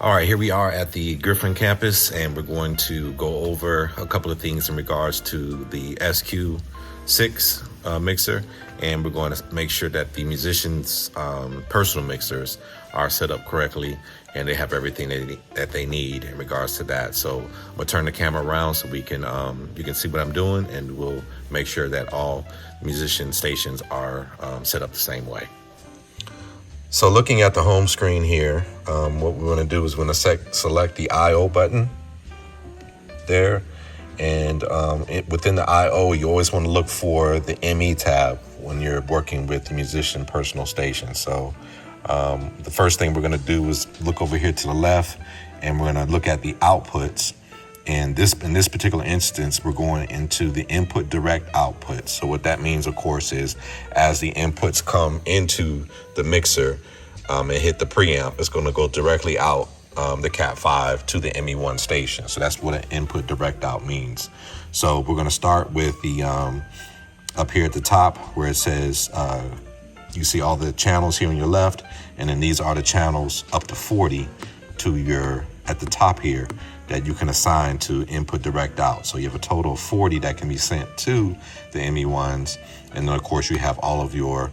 All right, here we are at the Griffin campus, and we're going to go over a couple of things in regards to the SQ6 mixer, and we're going to make sure that the musicians' personal mixers are set up correctly and they have everything that they need in regards to that. So I'm gonna turn the camera around so we can you can see what I'm doing, and we'll make sure that all musician stations are set up the same way. So looking at the home screen here, what we're going to do is we're going to select the I/O button there. And within the I/O, you always want to look for the ME tab when you're working with the musician personal station. So the first thing we're going to do is look over here to the left, and we're going to look at the outputs. And in this particular instance, we're going into the input direct output. So what that means, of course, is as the inputs come into the mixer and hit the preamp, it's going to go directly out the Cat5 to the ME1 station. So that's what an input direct out means. So we're going to start with the up here at the top where it says you see all the channels here on your left, and then these are the channels up to 40 to your at the top here that you can assign to input direct out. So you have a total of 40 that can be sent to the ME1s. And then of course you have all of your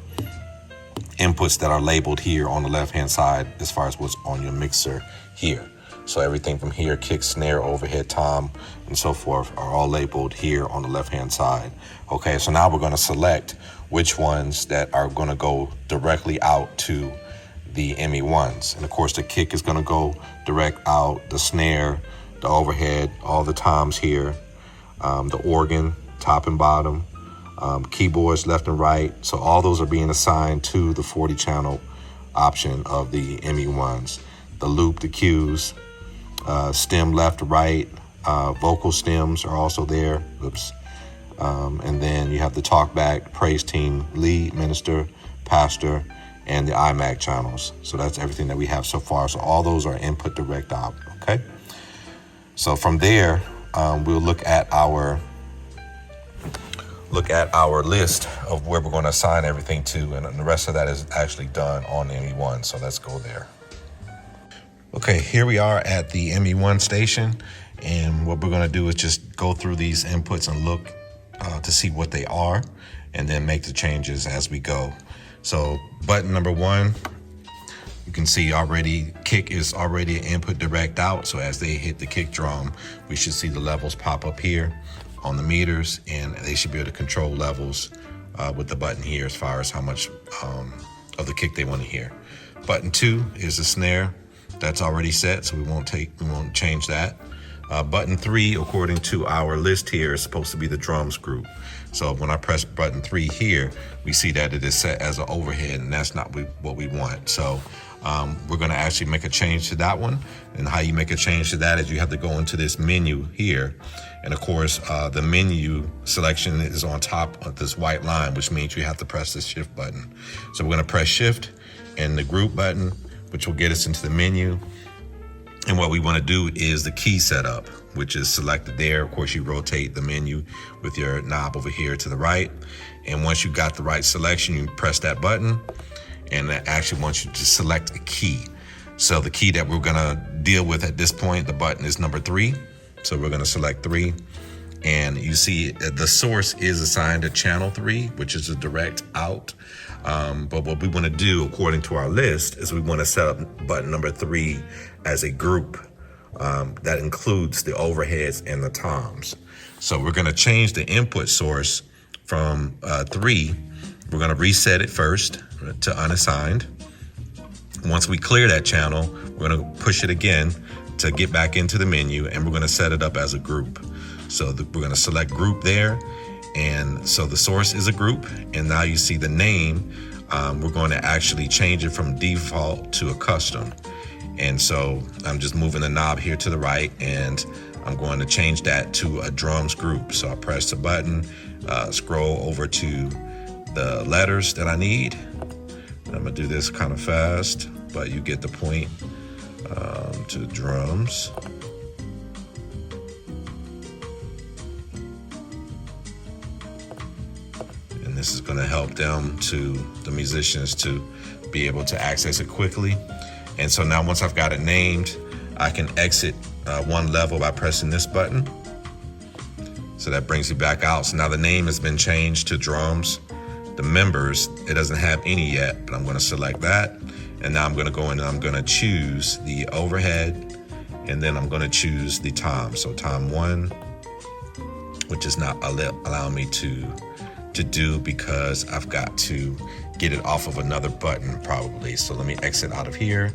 inputs that are labeled here on the left-hand side as far as what's on your mixer here. So everything from here, kick, snare, overhead, tom, and so forth are all labeled here on the left-hand side. Okay, so now we're gonna select which ones that are gonna go directly out to the ME1s. And of course the kick is gonna go direct out, the snare, the overhead, all the toms here, the organ, top and bottom, keyboards left and right. So all those are being assigned to the 40 channel option of the ME1s. The loop, the cues, stem left to right, vocal stems are also there. Oops. And then you have the talkback, praise team, lead, minister, pastor, and the iMac channels. So that's everything that we have so far. So all those are input direct out, okay? So from there, we'll look at our list of where we're going to assign everything to, and the rest of that is actually done on ME1. So let's go there. Okay, here we are at the ME1 station, and what we're going to do is just go through these inputs and look to see what they are, and then make the changes as we go. So button number 1, you can see already kick is already an input direct out. So as they hit the kick drum, we should see the levels pop up here on the meters, and they should be able to control levels with the button here as far as how much of the kick they want to hear. Button 2 is the snare. That's already set, so we won't change that. Button 3, according to our list here, is supposed to be the drums group. So when I press button 3 here, we see that it is set as an overhead, and that's not what we want. So we're gonna actually make a change to that one. And how you make a change to that is you have to go into this menu here. And of course, the menu selection is on top of this white line, which means you have to press the shift button. So we're gonna press shift and the group button, which will get us into the menu. And what we want to do is the key setup, which is selected there. Of course, you rotate the menu with your knob over here to the right. And once you got the right selection, you press that button, and that actually wants you to select a key. So the key that we're going to deal with at this point, the button is number 3. So we're going to select 3. And you see the source is assigned to channel 3, which is a direct out. But what we want to do, according to our list, is we want to set up button number 3 as a group that includes the overheads and the toms. So we're going to change the input source from 3. We're going to reset it first to unassigned. Once we clear that channel, we're going to push it again to get back into the menu, and we're going to set it up as a group. So we're going to select group there. And so the source is a group, and now you see the name. We're going to actually change it from default to a custom. And so I'm just moving the knob here to the right, and I'm going to change that to a drums group. So I press the button, scroll over to the letters that I need. I'm gonna do this kind of fast, but you get the point, to drums. And this is gonna help the musicians to be able to access it quickly. And so now once I've got it named, I can exit one level by pressing this button. So that brings you back out. So now the name has been changed to drums. The members, it doesn't have any yet, but I'm going to select that. And now I'm going to go in and I'm going to choose the overhead, and then I'm going to choose the tom. So tom 1, which is not allowing me to do because I've got to get it off of another button probably. So let me exit out of here,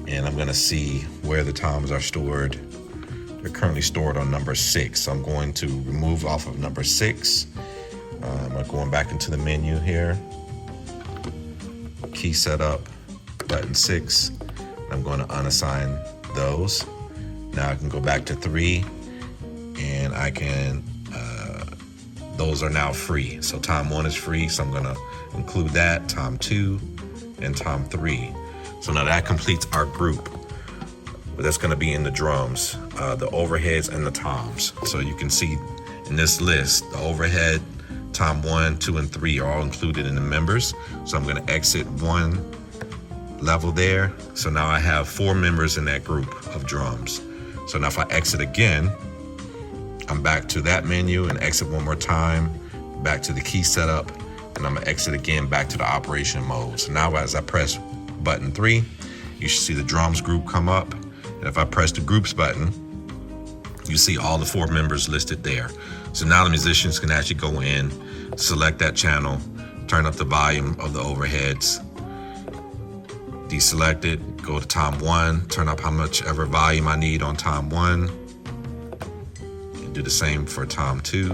and I'm going to see where the toms are stored. They're currently stored on number 6. So I'm going to remove off of number 6. I'm going back into the menu here. Key setup, button 6. I'm going to unassign those. Now I can go back to 3, and I can, those are now free. So tom 1 is free, so I'm going to include that, tom 2, and tom 3. So now that completes our group. But that's going to be in the drums, the overheads, and the toms. So you can see in this list, the overhead, tom 1, 2, and 3 are all included in the members. So I'm going to exit one level there. So now I have 4 members in that group of drums. So now if I exit again, I'm back to that menu and exit one more time, back to the key setup, and I'm gonna exit again back to the operation mode. So now as I press button 3, you should see the drums group come up. And if I press the groups button, you see all the 4 members listed there. So now the musicians can actually go in, select that channel, turn up the volume of the overheads, deselect it, go to tom 1, turn up how much ever volume I need on tom 1, and do the same for tom 2,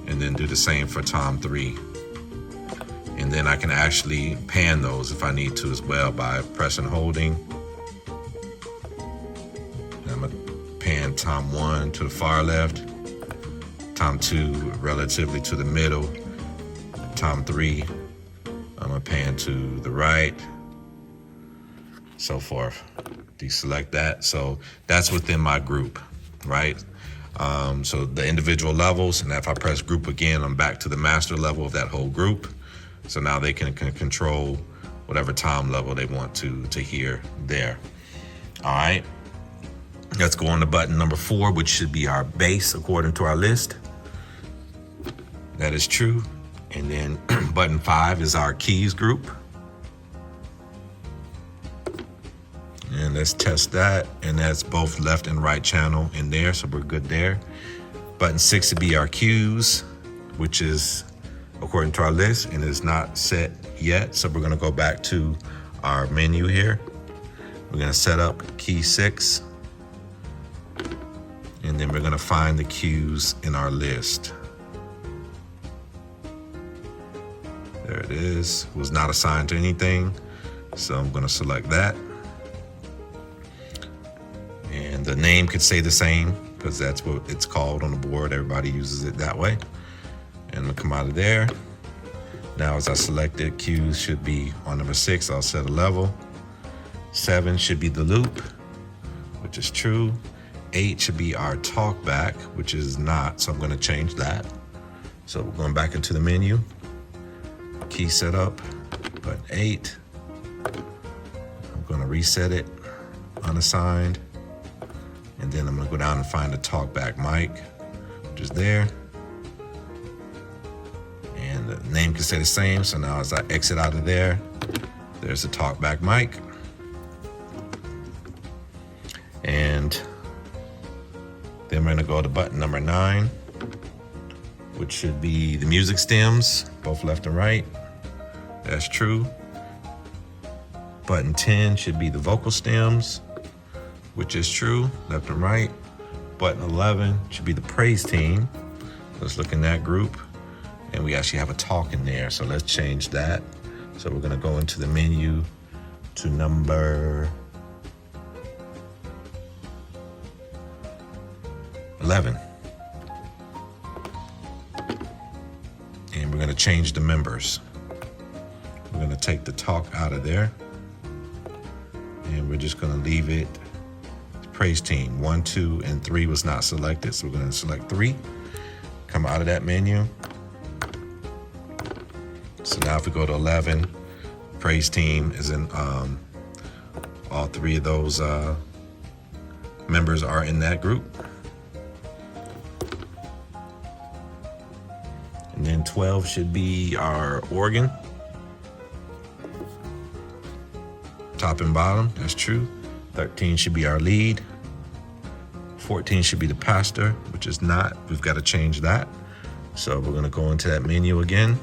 and then do the same for tom 3. And then I can actually pan those if I need to as well by pressing and holding. And I'm gonna pan tom 1 to the far left, tom 2 relatively to the middle, tom 3 I'm gonna pan to the right, so forth. Deselect that. So that's within my group, right? So the individual levels, and if I press group again, I'm back to the master level of that whole group. So now they can control whatever tom level they want to hear there. All right, let's go on to button number 4, which should be our bass according to our list. That is true. And then button 5 is our keys group. And let's test that. And that's both left and right channel in there, so we're good there. Button 6 would be our cues, which is according to our list, and it's not set yet. So we're gonna go back to our menu here. We're gonna set up key 6. And then we're gonna find the cues in our list. There it is. It was not assigned to anything. So I'm gonna select that. And the name could stay the same because that's what it's called on the board. Everybody uses it that way. And I'm gonna come out of there. Now as I selected, cues should be on number 6, I'll set a level. 7 should be the loop, which is true. 8 should be our talk back, which is not, so I'm gonna change that. So we're going back into the menu. Key setup, button 8. I'm gonna reset it, unassigned. And then I'm gonna go down and find the talk back mic, which is there. And the name can stay the same. So now as I exit out of there, there's the talk back mic. And then we're gonna go to button number 9, which should be the music stems, both left and right. That's true. Button 10 should be the vocal stems, which is true, left and right. Button 11 should be the praise team. Let's look in that group. And we actually have a talk in there, so let's change that. So we're gonna go into the menu to number 11. And we're gonna change the members. We're gonna take the talk out of there. And we're just gonna leave it praise team. 1, 2, and 3 was not selected, so we're gonna select 3. Come out of that menu. So now if we go to 11, praise team is in, all three of those members are in that group. And then 12 should be our organ. Top and bottom, that's true. 13 should be our lead. 14 should be the pastor, which is not. We've got to change that. So we're going to go into that menu again.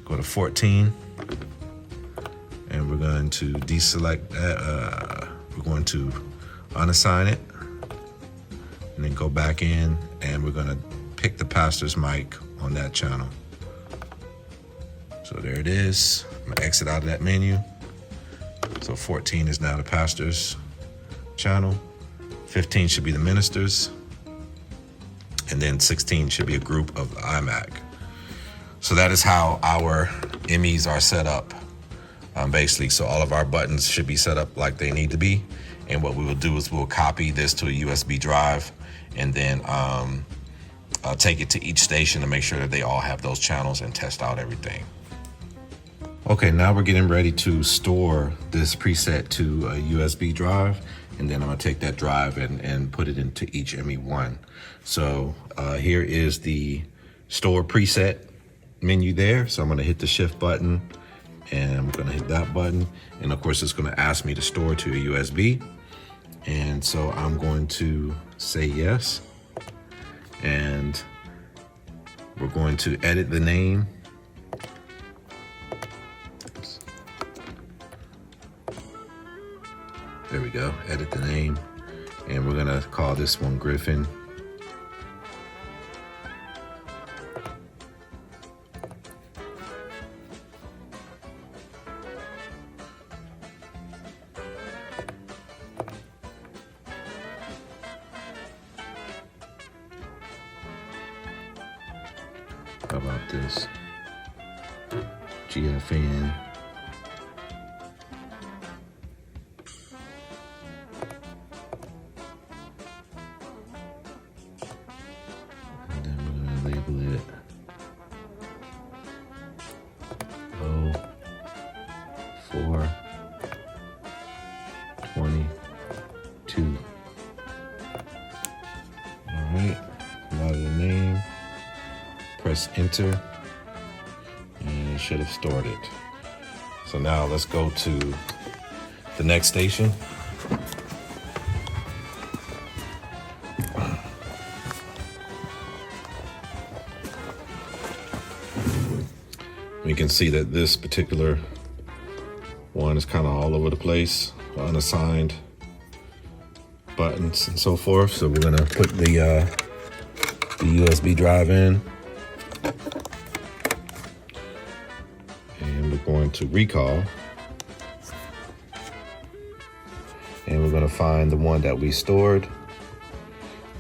Go to 14. And we're going to deselect that. We're going to unassign it. And then go back in, and we're going to pick the pastor's mic on that channel. So there it is. I'm going to exit out of that menu. So 14 is now the pastor's channel. 15 should be the ministers. And then 16 should be a group of the iMac. So that is how our Emmys are set up, basically. So all of our buttons should be set up like they need to be. And what we will do is we'll copy this to a USB drive and then take it to each station to make sure that they all have those channels and test out everything. Okay, now we're getting ready to store this preset to a USB drive, and then I'm gonna take that drive and put it into each ME1. So here is the store preset menu there. So I'm gonna hit the shift button, and I'm gonna hit that button. And of course, it's gonna ask me to store to a USB. And so I'm going to say yes. And we're going to edit the name. There we go, edit the name. And we're gonna call this one Griffin. How about this? GFN. And then we're going to label it O422. All right, come out of the name. Press enter, and it should have stored it. So now let's go to the next station. You can see that this particular one is kind of all over the place, unassigned buttons and so forth. So we're gonna put the USB drive in. And we're going to recall. And we're going to find the one that we stored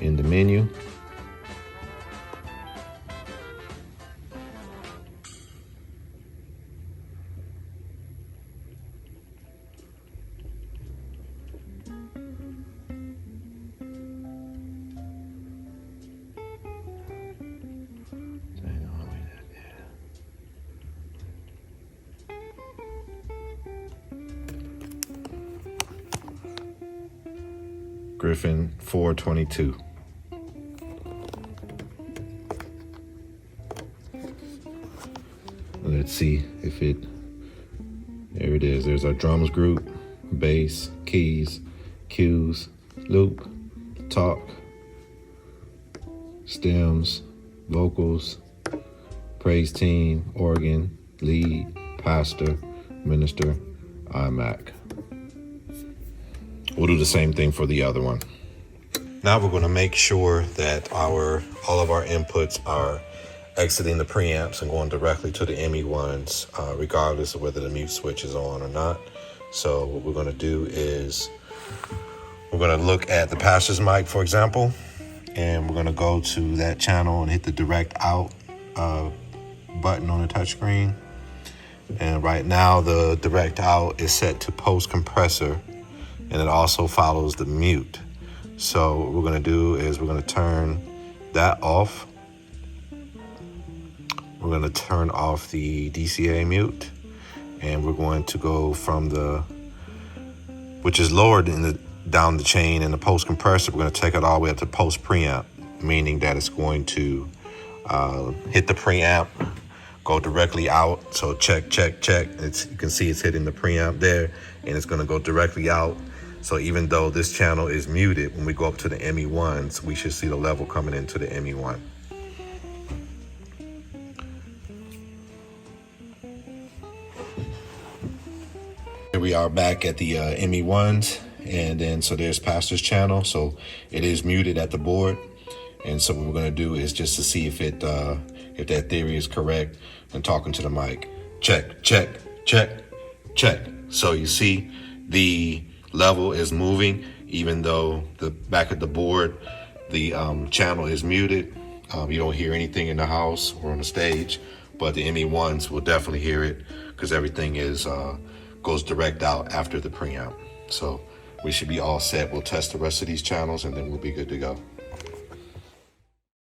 in the menu. Griffin 422. Let's see if it, there it is. There's our drums group, bass, keys, cues, loop, talk, stems, vocals, praise team, organ, lead, pastor, minister, iMac. We'll do the same thing for the other one. Now we're going to make sure that all of our inputs are exiting the preamps and going directly to the ME1s, regardless of whether the mute switch is on or not. So what we're going to do is we're going to look at the pastor's mic, for example, and we're going to go to that channel and hit the direct out button on the touchscreen. And right now the direct out is set to post compressor, and it also follows the mute. So what we're gonna do is we're gonna turn that off. We're gonna turn off the DCA mute, and we're going to go from which is lowered down the chain in the post compressor. We're going to take it all the way up to post preamp, meaning that it's going to hit the preamp, go directly out. So check. You can see it's hitting the preamp there, and it's going to go directly out. So even though this channel is muted, when we go up to the ME1s, we should see the level coming into the ME1. Here we are back at the ME1s, and then so there's Pastor's channel. So it is muted at the board, and so what we're going to do is just to see if that theory is correct, and talking to the mic. Check. So you see the level is moving, even though the back of the board, the channel is muted. You don't hear anything in the house or on the stage, but the ME1s will definitely hear it because everything goes direct out after the preamp. So we should be all set. We'll test the rest of these channels and then we'll be good to go.